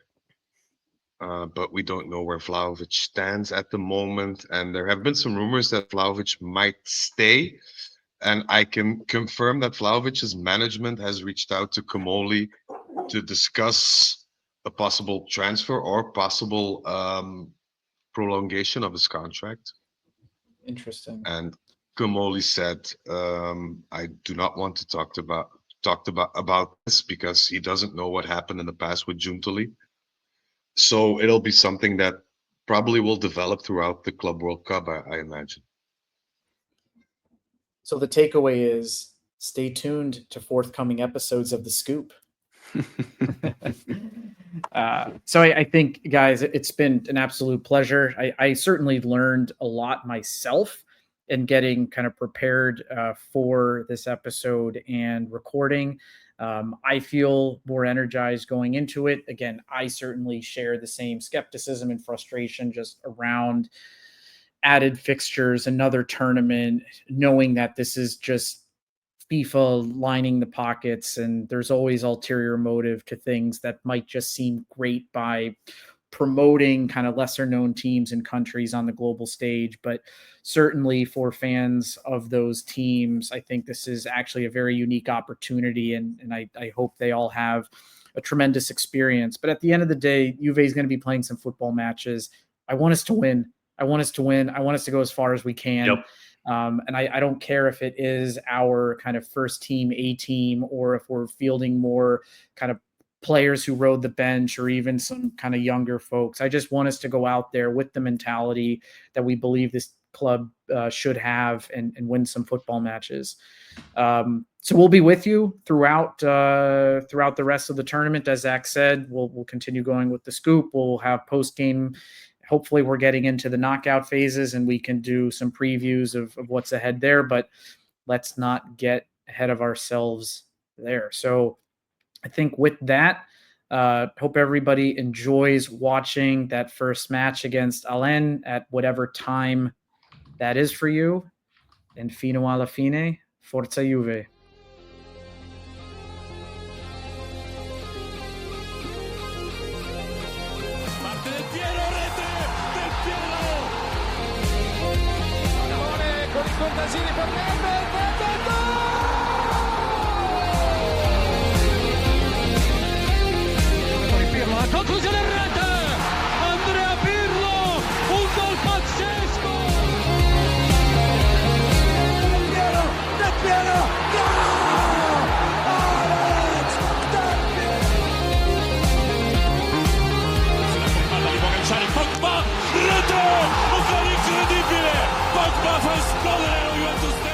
But we don't know where Vlahovic stands at the moment. And there have been some rumors that Vlahovic might stay. And I can confirm that Vlahovic's management has reached out to Comoli to discuss a possible transfer or possible prolongation of his contract. Interesting. And Comoli said, "I do not want to talk about this because he doesn't know what happened in the past with Giuntoli. So it'll be something that probably will develop throughout the Club World Cup, I imagine." So the takeaway is stay tuned to forthcoming episodes of The Scoop. So I think, guys, it's been an absolute pleasure. I certainly learned a lot myself in getting kind of prepared for this episode and recording. I feel more energized going into it. Again, I certainly share the same skepticism and frustration just around added fixtures, another tournament, knowing that this is just FIFA lining the pockets, and there's always ulterior motive to things that might just seem great by promoting kind of lesser known teams and countries on the global stage. But certainly for fans of those teams, I think this is actually a very unique opportunity, and I hope they all have a tremendous experience. But at the end of the day, Juve is going to be playing some football matches. I want us to win. I want us to win. I want us to go as far as we can. Yep. And I don't care if it is our kind of first team, A team, or if we're fielding more kind of players who rode the bench or even some kind of younger folks. I just want us to go out there with the mentality that we believe this club should have and win some football matches. So we'll be with you throughout the rest of the tournament. As Zach said, we'll continue going with the scoop. We'll have post-game. Hopefully we're getting into the knockout phases and we can do some previews of what's ahead there, but let's not get ahead of ourselves there. So I think with that, hope everybody enjoys watching that first match against Allen at whatever time that is for you. And fino alla fine, Forza Juve. Contadini per Nedved, Pirlo, la conclusione in rete, Andrea Pirlo, un gol pazzesco, Del Piero, gol! Alex Del Piero! Di Pogacar, Pogba, rete, un gol incredibile, Pogba fa esplodere lo Juventus.